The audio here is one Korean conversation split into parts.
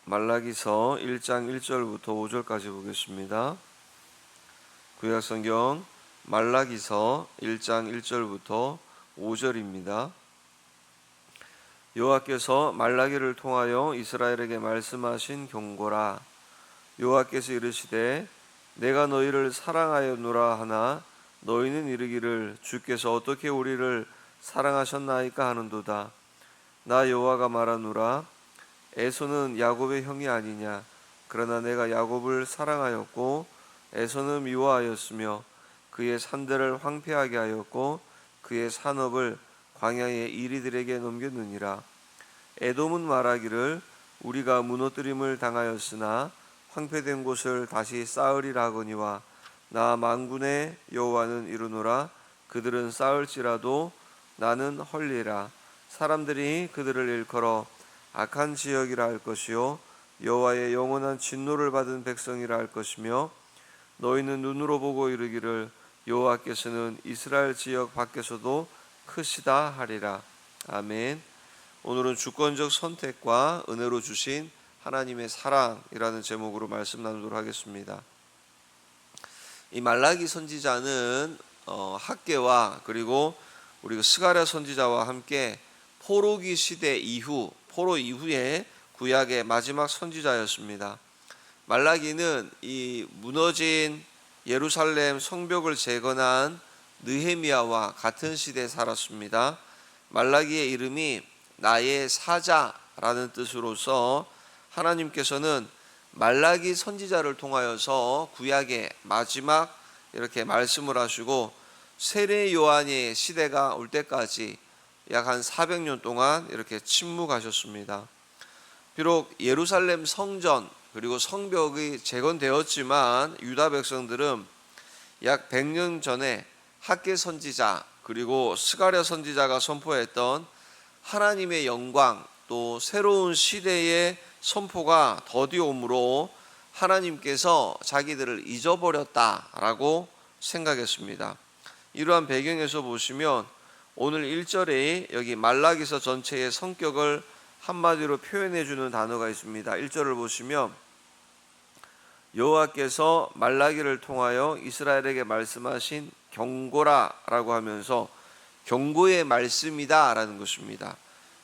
말라기서 1장 1절부터 5절까지 보겠습니다. 구약성경 말라기서 1장 1절부터 5절입니다. 여호와께서 말라기를 통하여 이스라엘에게 말씀하신 경고라. 여호와께서 이르시되 내가 너희를 사랑하였노라 하나 너희는 이르기를 주께서 어떻게 우리를 사랑하셨나이까 하는도다. 나 여호와가 말하노라. 에서는 야곱의 형이 아니냐. 그러나 내가 야곱을 사랑하였고 에서는 미워하였으며 그의 산들을 황폐하게 하였고 그의 산업을 광야의 이리들에게 넘겼느니라. 에돔은 말하기를 우리가 무너뜨림을 당하였으나 황폐된 곳을 다시 쌓으리라 하거니와 나 만군의 여호와는 이르노라. 그들은 쌓을지라도 나는 헐리라. 사람들이 그들을 일컬어 악한 지역이라 할 것이요 여호와의 영원한 진노를 받은 백성이라 할 것이며 너희는 눈으로 보고 이르기를 여호와께서는 이스라엘 지역 밖에서도 크시다 하리라. 아멘. 오늘은 주권적 선택과 은혜로 주신 하나님의 사랑이라는 제목으로 말씀 나누도록 하겠습니다. 이 말라기 선지자는 학개와 그리고 우리 스가랴 선지자와 함께 포로기 시대 이후, 포로 이후에 구약의 마지막 선지자였습니다. 말라기는 이 무너진 예루살렘 성벽을 재건한 느헤미야와 같은 시대에 살았습니다. 말라기의 이름이 나의 사자라는 뜻으로서 하나님께서는 말라기 선지자를 통하여서 구약의 마지막 이렇게 말씀을 하시고 세례 요한의 시대가 올 때까지 약 한 400년 동안 이렇게 침묵하셨습니다. 비록 예루살렘 성전 그리고 성벽이 재건되었지만 유다 백성들은 약 100년 전에 학개 선지자 그리고 스가랴 선지자가 선포했던 하나님의 영광 또 새로운 시대의 선포가 더디옴으로 하나님께서 자기들을 잊어버렸다라고 생각했습니다. 이러한 배경에서 보시면 오늘 1절에 여기 말라기서 전체의 성격을 한마디로 표현해 주는 단어가 있습니다. 1절을 보시면 여호와께서 말라기를 통하여 이스라엘에게 말씀하신 경고라 라고 하면서 경고의 말씀이다 라는 것입니다.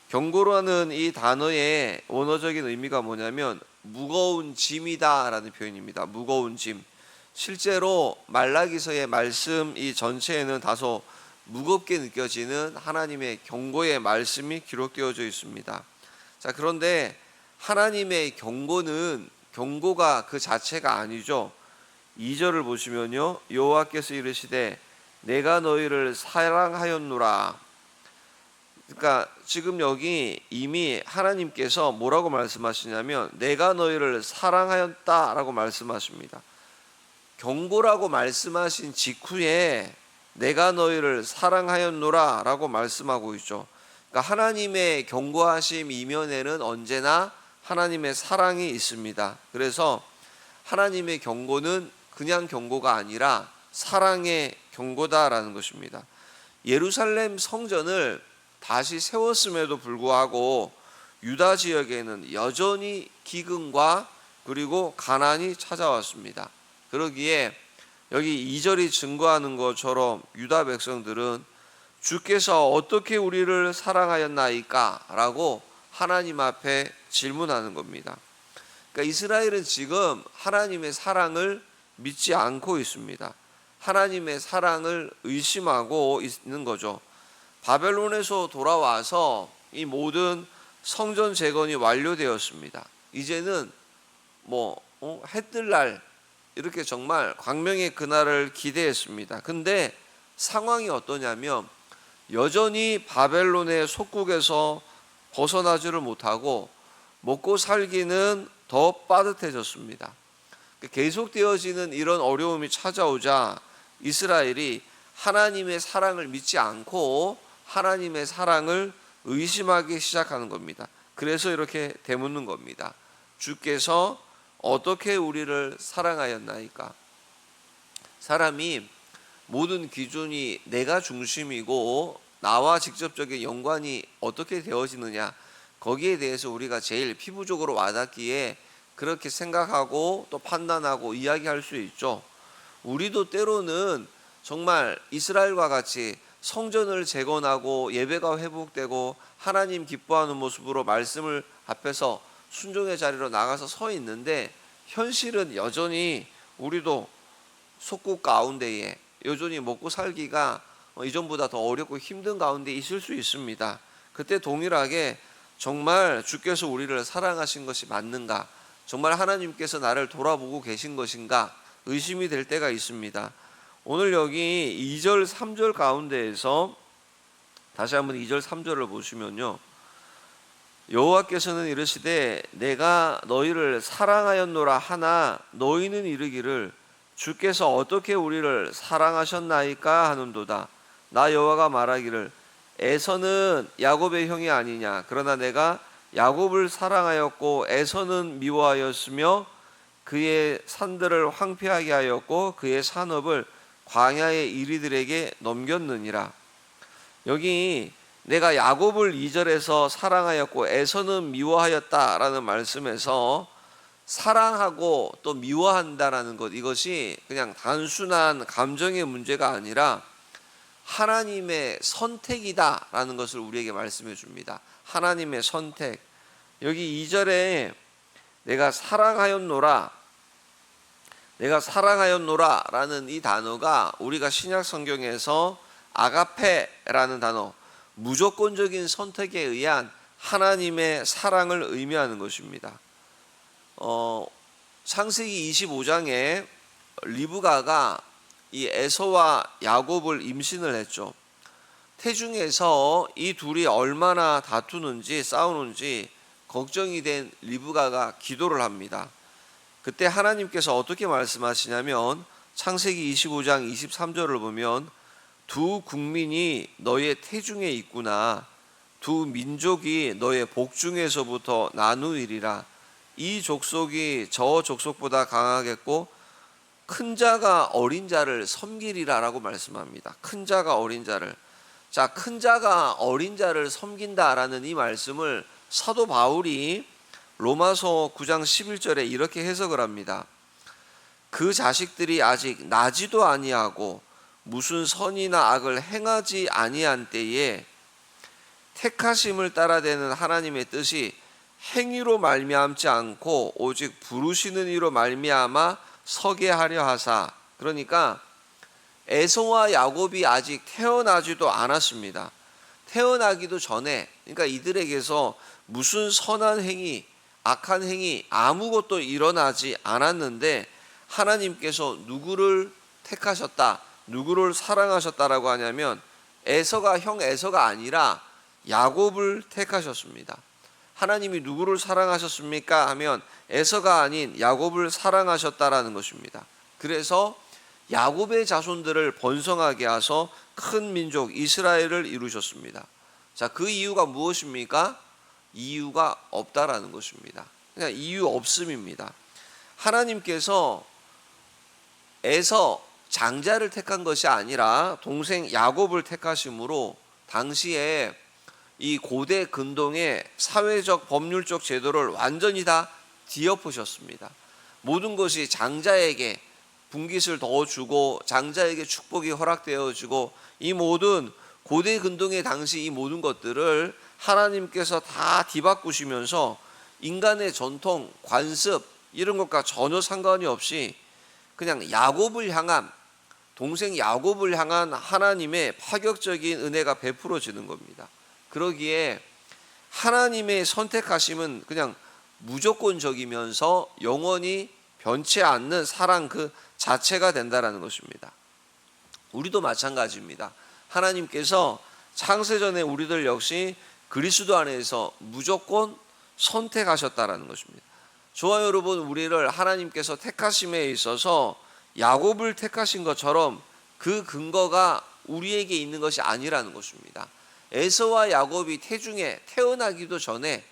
경고라는 이 단어의 원어적인 의미가 뭐냐면 무거운 짐이다 라는 표현입니다. 무거운 짐. 실제로 말라기서의 말씀 이 전체에는 다소 무겁게 느껴지는 하나님의 경고의 말씀이 기록되어져 있습니다. 자, 그런데 하나님의 경고가 그 자체가 아니죠. 2절을 보시면요. 여호와께서 이르시되 내가 너희를 사랑하였노라. 그러니까 지금 여기 이미 하나님께서 뭐라고 말씀하시냐면 내가 너희를 사랑하였다라고 말씀하십니다. 경고라고 말씀하신 직후에 내가 너희를 사랑하였노라 라고 말씀하고 있죠. 그러니까 하나님의 경고하심 이면에는 언제나 하나님의 사랑이 있습니다. 그래서 하나님의 경고는 그냥 경고가 아니라 사랑의 경고다라는 것입니다. 예루살렘 성전을 다시 세웠음에도 불구하고 유다 지역에는 여전히 기근과 그리고 가난이 찾아왔습니다. 그러기에 여기 2절이 증거하는 것처럼 유다 백성들은 주께서 어떻게 우리를 사랑하였나이까? 라고 하나님 앞에 질문하는 겁니다. 그러니까 이스라엘은 지금 하나님의 사랑을 믿지 않고 있습니다. 하나님의 사랑을 의심하고 있는 거죠. 바벨론에서 돌아와서 이 모든 성전 재건이 완료되었습니다. 이제는 해 뜰 날 이렇게 정말 광명의 그날을 기대했습니다. 근데 상황이 어떠냐면 여전히 바벨론의 속국에서 벗어나지를 못하고 먹고 살기는 더 빠듯해졌습니다. 계속되어지는 이런 어려움이 찾아오자 이스라엘이 하나님의 사랑을 믿지 않고 하나님의 사랑을 의심하기 시작하는 겁니다. 그래서 이렇게 되묻는 겁니다. 주께서 어떻게 우리를 사랑하였나이까? 사람이 모든 기준이 내가 중심이고 나와 직접적인 연관이 어떻게 되어지느냐, 거기에 대해서 우리가 제일 피부적으로 와닿기에 그렇게 생각하고 또 판단하고 이야기할 수 있죠. 우리도 때로는 정말 이스라엘과 같이 성전을 재건하고 예배가 회복되고 하나님 기뻐하는 모습으로 말씀을 앞에서 순종의 자리로 나가서 서 있는데, 현실은 여전히 우리도 속국 가운데에 여전히 먹고 살기가 이전보다 더 어렵고 힘든 가운데 있을 수 있습니다. 그때 동일하게 정말 주께서 우리를 사랑하신 것이 맞는가, 정말 하나님께서 나를 돌아보고 계신 것인가 의심이 될 때가 있습니다. 오늘 여기 2절 3절 가운데에서 다시 한번 2절 3절을 보시면요, 여호와께서는 이르시되 내가 너희를 사랑하였노라 하나 너희는 이르기를 주께서 어떻게 우리를 사랑하셨나이까 하는도다. 나 여호와가 말하기를 에서는 야곱의 형이 아니냐, 그러나 내가 야곱을 사랑하였고 에서는 미워하였으며 그의 산들을 황폐하게 하였고 그의 산업을 광야의 이리들에게 넘겼느니라. 여기 내가 야곱을 2절에서 사랑하였고 에서는 미워하였다라는 말씀에서 사랑하고 또 미워한다라는 것, 이것이 그냥 단순한 감정의 문제가 아니라 하나님의 선택이다라는 것을 우리에게 말씀해 줍니다. 하나님의 선택. 여기 2절에 내가 사랑하였노라 라는 이 단어가 우리가 신약 성경에서 아가페라는 단어, 무조건적인 선택에 의한 하나님의 사랑을 의미하는 것입니다. 창세기 25장에 리브가가 이 에서와 야곱을 임신을 했죠. 태중에서 이 둘이 얼마나 다투는지 싸우는지 걱정이 된 리브가가 기도를 합니다. 그때 하나님께서 어떻게 말씀하시냐면 창세기 25장 23절을 보면 두 국민이 너의 태중에 있구나, 두 민족이 너의 복중에서부터 나누이리라. 이 족속이 저 족속보다 강하겠고 큰 자가 어린 자를 섬기리라 라고 말씀합니다. 큰 자가 어린 자를. 자, 큰 자가 어린 자를 섬긴다라는 이 말씀을 사도 바울이 로마서 9장 11절에 이렇게 해석을 합니다. 그 자식들이 아직 나지도 아니하고 무슨 선이나 악을 행하지 아니한 때에 택하심을 따라되는 하나님의 뜻이 행위로 말미암지 않고 오직 부르시는 이로 말미암아 서게 하려 하사. 그러니까 에서와 야곱이 아직 태어나지도 않았습니다. 태어나기도 전에, 그러니까 이들에게서 무슨 선한 행위, 악한 행위 아무것도 일어나지 않았는데 하나님께서 누구를 택하셨다, 누구를 사랑하셨다라고 하냐면 에서가 형 에서가 아니라 야곱을 택하셨습니다. 하나님이 누구를 사랑하셨습니까? 하면 에서가 아닌 야곱을 사랑하셨다라는 것입니다. 그래서 야곱의 자손들을 번성하게 하셔서 큰 민족 이스라엘을 이루셨습니다. 자, 그 이유가 무엇입니까? 이유가 없다라는 것입니다. 그냥 이유 없음입니다. 하나님께서 에서 장자를 택한 것이 아니라 동생 야곱을 택하심으로 당시에 이 고대 근동의 사회적 법률적 제도를 완전히 다 뒤엎으셨습니다. 모든 것이 장자에게 분깃을 더 주고 장자에게 축복이 허락되어지고, 이 모든 고대 근동의 당시 이 모든 것들을 하나님께서 다 뒤바꾸시면서 인간의 전통, 관습 이런 것과 전혀 상관이 없이 그냥 야곱을 향한, 동생 야곱을 향한 하나님의 파격적인 은혜가 베풀어지는 겁니다. 그러기에 하나님의 선택하심은 그냥 무조건적이면서 영원히 변치 않는 사랑 그 자체가 된다는 것입니다. 우리도 마찬가지입니다. 하나님께서 창세전에 우리들 역시 그리스도 안에서 무조건 선택하셨다는 것입니다. 저와 여러분, 우리를 하나님께서 택하심에 있어서 야곱을 택하신 것처럼 그 근거가 우리에게 있는 것이 아니라는 것입니다. 에서와 야곱이 태중에 태어나기도 전에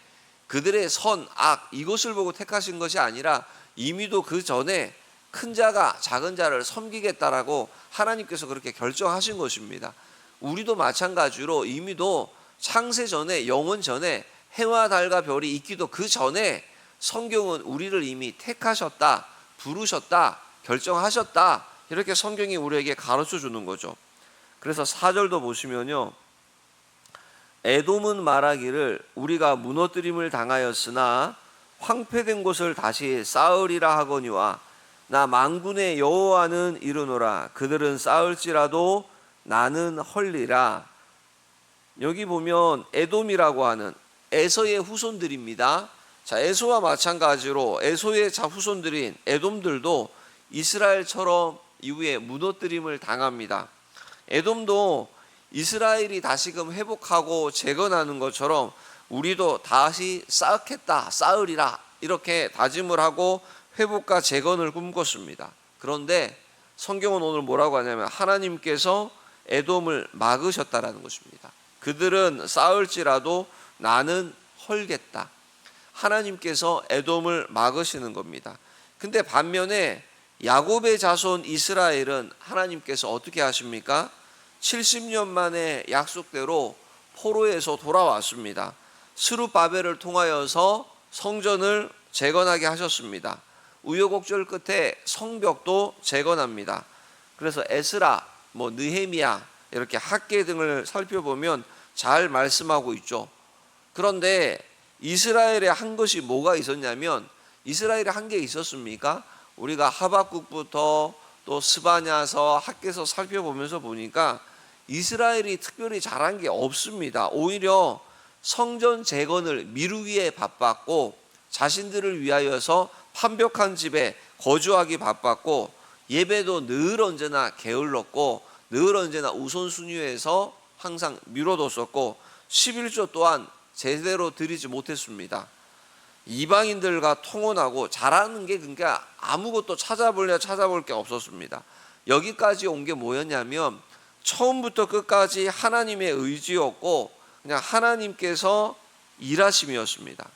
그들의 선, 악 이것을 보고 택하신 것이 아니라 이미도 그 전에 큰 자가 작은 자를 섬기겠다라고 하나님께서 그렇게 결정하신 것입니다. 우리도 마찬가지로 이미도 창세 전에, 영원 전에 해와 달과 별이 있기도 그 전에 성경은 우리를 이미 택하셨다, 부르셨다, 결정하셨다, 이렇게 성경이 우리에게 가르쳐 주는 거죠. 그래서 4절도 보시면요, 에돔은 말하기를 우리가 무너뜨림을 당하였으나 황폐된 곳을 다시 쌓으리라 하거니와 나 만군의 여호와는 이르노라 그들은 쌓을지라도 나는 헐리라. 여기 보면 에돔이라고 하는 에서의 후손들입니다. 자, 에서와 마찬가지로 에서의 후손들인 에돔들도 이스라엘처럼 이후에 무너뜨림을 당합니다. 에돔도 이스라엘이 다시금 회복하고 재건하는 것처럼 우리도 다시 쌓겠다, 쌓으리라 이렇게 다짐을 하고 회복과 재건을 꿈꿨습니다. 그런데 성경은 오늘 뭐라고 하냐면 하나님께서 에돔을 막으셨다라는 것입니다. 그들은 쌓을지라도 나는 헐겠다. 하나님께서 에돔을 막으시는 겁니다. 근데 반면에 야곱의 자손 이스라엘은 하나님께서 어떻게 하십니까? 70년 만에 약속대로 포로에서 돌아왔습니다. 스룹바벨을 통하여서 성전을 재건하게 하셨습니다. 우여곡절 끝에 성벽도 재건합니다. 그래서 에스라, 느헤미야 이렇게 학계 등을 살펴보면 잘 말씀하고 있죠. 그런데 이스라엘에 한 것이 뭐가 있었냐면, 이스라엘에 한 게 있었습니까? 우리가 하박국부터 또 스바냐서, 학계서 살펴보면서 보니까 이스라엘이 특별히 잘한 게 없습니다. 오히려 성전 재건을 미루기에 바빴고 자신들을 위하여서 판벽한 집에 거주하기 바빴고 예배도 늘 언제나 게을렀고 늘 언제나 우선순위에서 항상 미뤄뒀었고 11조 또한 제대로 드리지 못했습니다. 이방인들과 통혼하고 잘하는 게 그러니까 아무것도 찾아볼 게 없었습니다. 여기까지 온 게 뭐였냐면 처음부터 끝까지 하나님의 의지였고 그냥 하나님께서 일하심이었습니다.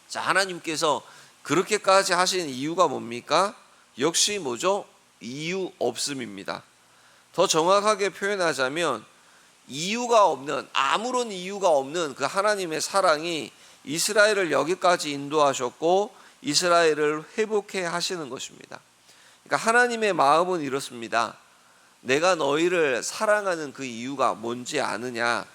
자, 하나님께서 그렇게까지 하신 이유가 뭡니까? 역시 뭐죠? 이유 없음입니다. 더 정확하게 표현하자면 이유가 없는, 아무런 이유가 없는 그 하나님의 사랑이 이스라엘을 여기까지 인도하셨고 이스라엘을 회복해 하시는 것입니다. 그러니까 하나님의 마음은 이렇습니다. 내가 너희를 사랑하는 그 이유가 뭔지 아느냐?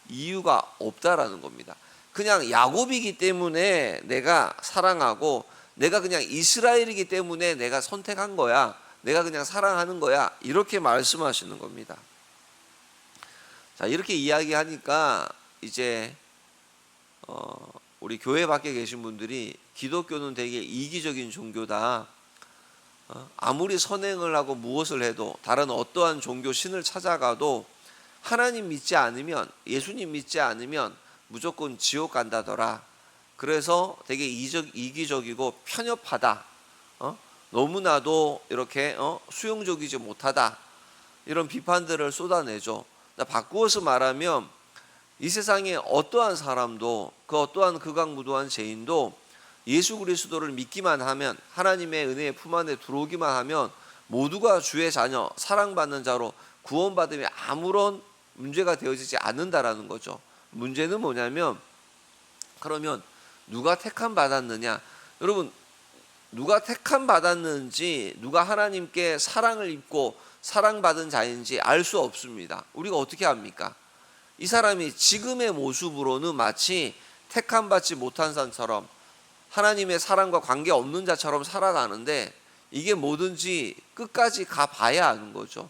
이유가 없다라는 겁니다. 그냥 야곱이기 때문에 내가 사랑하고 내가 그냥 이스라엘이기 때문에 내가 선택한 거야. 내가 그냥 사랑하는 거야. 이렇게 말씀하시는 겁니다. 자, 이렇게 이야기하니까 이제 우리 교회 밖에 계신 분들이 기독교는 되게 이기적인 종교다. 아무리 선행을 하고 무엇을 해도 다른 어떠한 종교 신을 찾아가도 하나님 믿지 않으면, 예수님 믿지 않으면 무조건 지옥 간다더라. 그래서 되게 이기적이고 편협하다. 너무나도 이렇게 수용적이지 못하다. 이런 비판들을 쏟아내죠. 바꾸어서 말하면 이 세상에 어떠한 사람도 그 어떠한 극악무도한 죄인도 예수 그리스도를 믿기만 하면, 하나님의 은혜의 품 안에 들어오기만 하면 모두가 주의 자녀, 사랑받는 자로 구원받음에 아무런 문제가 되어지지 않는다라는 거죠. 문제는 뭐냐면, 그러면 누가 택함 받았느냐? 여러분, 누가 택함 받았는지, 누가 하나님께 사랑을 입고 사랑받은 자인지 알 수 없습니다. 우리가 어떻게 합니까? 이 사람이 지금의 모습으로는 마치 택함 받지 못한 사람처럼 하나님의 사랑과 관계없는 자처럼 살아가는데 이게 뭐든지 끝까지 가봐야 아는 거죠.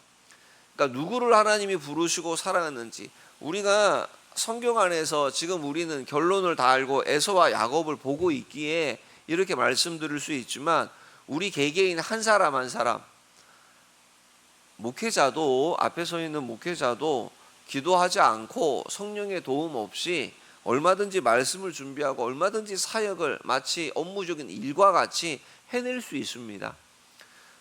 그러니까 누구를 하나님이 부르시고 사랑했는지, 우리가 성경 안에서 지금 우리는 결론을 다 알고 에서와 야곱을 보고 있기에 이렇게 말씀드릴 수 있지만, 우리 개개인 한 사람 한 사람, 목회자도, 앞에 서 있는 목회자도 기도하지 않고 성령의 도움 없이 얼마든지 말씀을 준비하고 얼마든지 사역을 마치 업무적인 일과 같이 해낼 수 있습니다.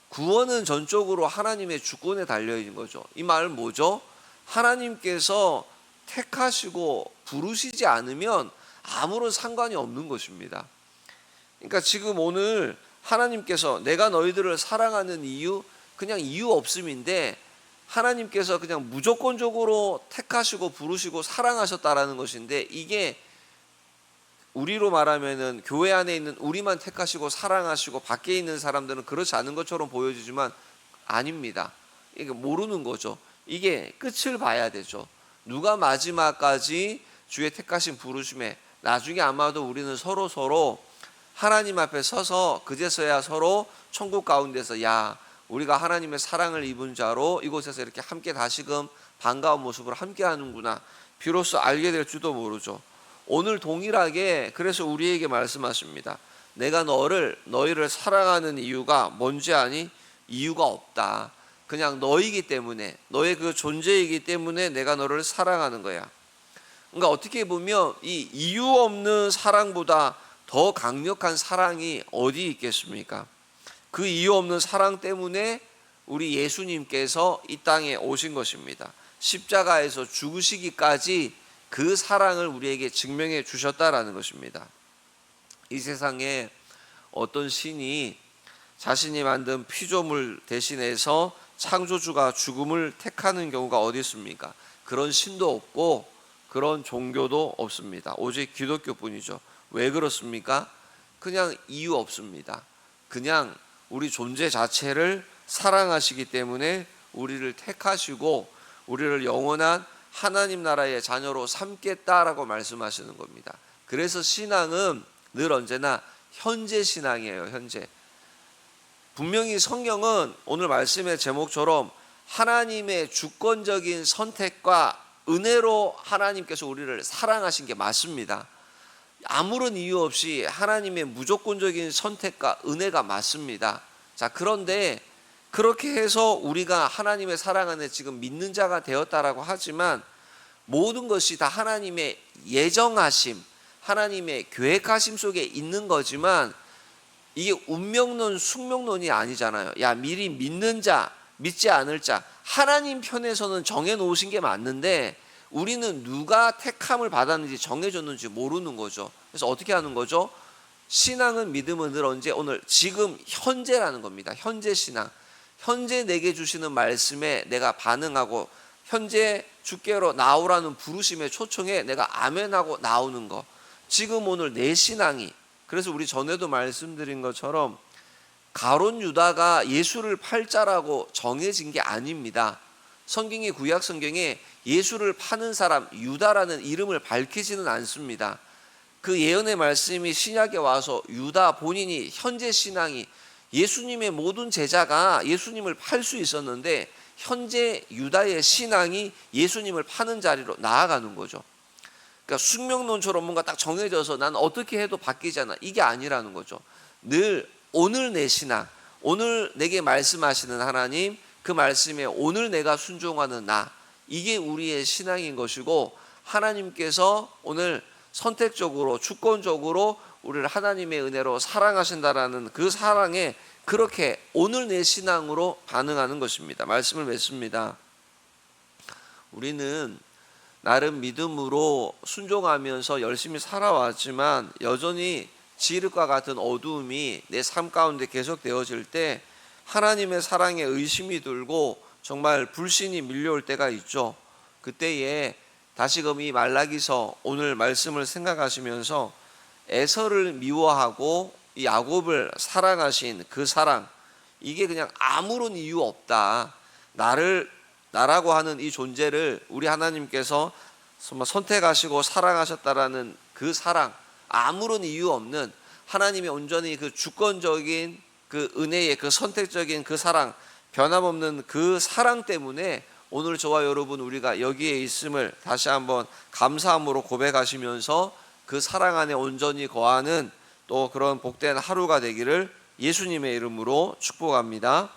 구원은 전적으로 하나님의 주권에 달려있는 거죠. 이 말은 뭐죠? 하나님께서 택하시고 부르시지 않으면 아무런 상관이 없는 것입니다. 그러니까 지금 오늘 하나님께서 내가 너희들을 사랑하는 이유, 그냥 이유 없음인데 하나님께서 그냥 무조건적으로 택하시고 부르시고 사랑하셨다라는 것인데, 이게 우리로 말하면은 교회 안에 있는 우리만 택하시고 사랑하시고 밖에 있는 사람들은 그렇지 않은 것처럼 보여지지만 아닙니다. 이게 모르는 거죠. 이게 끝을 봐야 되죠. 누가 마지막까지 주의 택하신 부르심에 나중에 아마도 우리는 서로 하나님 앞에 서서 그제서야 서로 천국 가운데서 야 우리가 하나님의 사랑을 입은 자로 이곳에서 이렇게 함께 다시금 반가운 모습으로 함께 하는구나 비로소 알게 될 줄도 모르죠. 오늘 동일하게 그래서 우리에게 말씀하십니다. 내가 너희를 사랑하는 이유가 뭔지 아니? 이유가 없다. 그냥 너이기 때문에 너의 그 존재이기 때문에 내가 너를 사랑하는 거야. 그러니까 어떻게 보면 이 이유 없는 사랑보다 더 강력한 사랑이 어디 있겠습니까? 그 이유 없는 사랑 때문에 우리 예수님께서 이 땅에 오신 것입니다. 십자가에서 죽으시기까지 그 사랑을 우리에게 증명해 주셨다라는 것입니다. 이 세상에 어떤 신이 자신이 만든 피조물 대신해서 창조주가 죽음을 택하는 경우가 어디 있습니까? 그런 신도 없고 그런 종교도 없습니다. 오직 기독교뿐이죠. 왜 그렇습니까? 그냥 이유 없습니다. 그냥 우리 존재 자체를 사랑하시기 때문에 우리를 택하시고 우리를 영원한 하나님 나라의 자녀로 삼겠다라고 말씀하시는 겁니다. 그래서 신앙은 늘 언제나 현재 신앙이에요. 현재. 분명히 성경은 오늘 말씀의 제목처럼 하나님의 주권적인 선택과 은혜로 하나님께서 우리를 사랑하신 게 맞습니다. 아무런 이유 없이 하나님의 무조건적인 선택과 은혜가 맞습니다. 자, 그런데 그렇게 해서 우리가 하나님의 사랑 안에 지금 믿는 자가 되었다라고 하지만 모든 것이 다 하나님의 예정하심, 하나님의 계획하심 속에 있는 거지만 이게 운명론, 숙명론이 아니잖아요. 야, 미리 믿는 자, 믿지 않을 자, 하나님 편에서는 정해놓으신 게 맞는데 우리는 누가 택함을 받았는지 정해줬는지 모르는 거죠. 그래서 어떻게 하는 거죠? 신앙은 믿음은 늘 언제? 오늘 지금 현재라는 겁니다. 현재 신앙. 현재 내게 주시는 말씀에 내가 반응하고 현재 주께로 나오라는 부르심의 초청에 내가 아멘하고 나오는 거. 지금 오늘 내 신앙이 그래서 우리 전에도 말씀드린 것처럼 가룟 유다가 예수를 팔 자라고 정해진 게 아닙니다. 성경의 구약 성경에 예수를 파는 사람 유다라는 이름을 밝히지는 않습니다. 그 예언의 말씀이 신약에 와서 유다 본인이 현재 신앙이 예수님의 모든 제자가 예수님을 팔 수 있었는데 현재 유다의 신앙이 예수님을 파는 자리로 나아가는 거죠. 그러니까 숙명론처럼 뭔가 딱 정해져서 난 어떻게 해도 바뀌지 않아. 이게 아니라는 거죠. 늘 오늘 내 신앙, 오늘 내게 말씀하시는 하나님, 그 말씀에 오늘 내가 순종하는 나, 이게 우리의 신앙인 것이고 하나님께서 오늘 선택적으로 주권적으로 우리를 하나님의 은혜로 사랑하신다라는 그 사랑에 그렇게 오늘 내 신앙으로 반응하는 것입니다. 말씀을 맺습니다. 우리는 나름 믿음으로 순종하면서 열심히 살아왔지만 여전히 지륵과 같은 어두움이 내 삶 가운데 계속되어질 때 하나님의 사랑에 의심이 들고 정말 불신이 밀려올 때가 있죠. 그때에 다시금 이 말라기서 오늘 말씀을 생각하시면서 에서를 미워하고 이 야곱을 사랑하신 그 사랑, 이게 그냥 아무런 이유 없다. 나라고 하는 이 존재를 우리 하나님께서 선택하시고 사랑하셨다라는 그 사랑, 아무런 이유 없는 하나님의 온전히 그 주권적인 그 은혜의 그 선택적인 그 사랑, 변함없는 그 사랑 때문에 오늘 저와 여러분 우리가 여기에 있음을 다시 한번 감사함으로 고백하시면서 그 사랑 안에 온전히 거하는 또 그런 복된 하루가 되기를 예수님의 이름으로 축복합니다.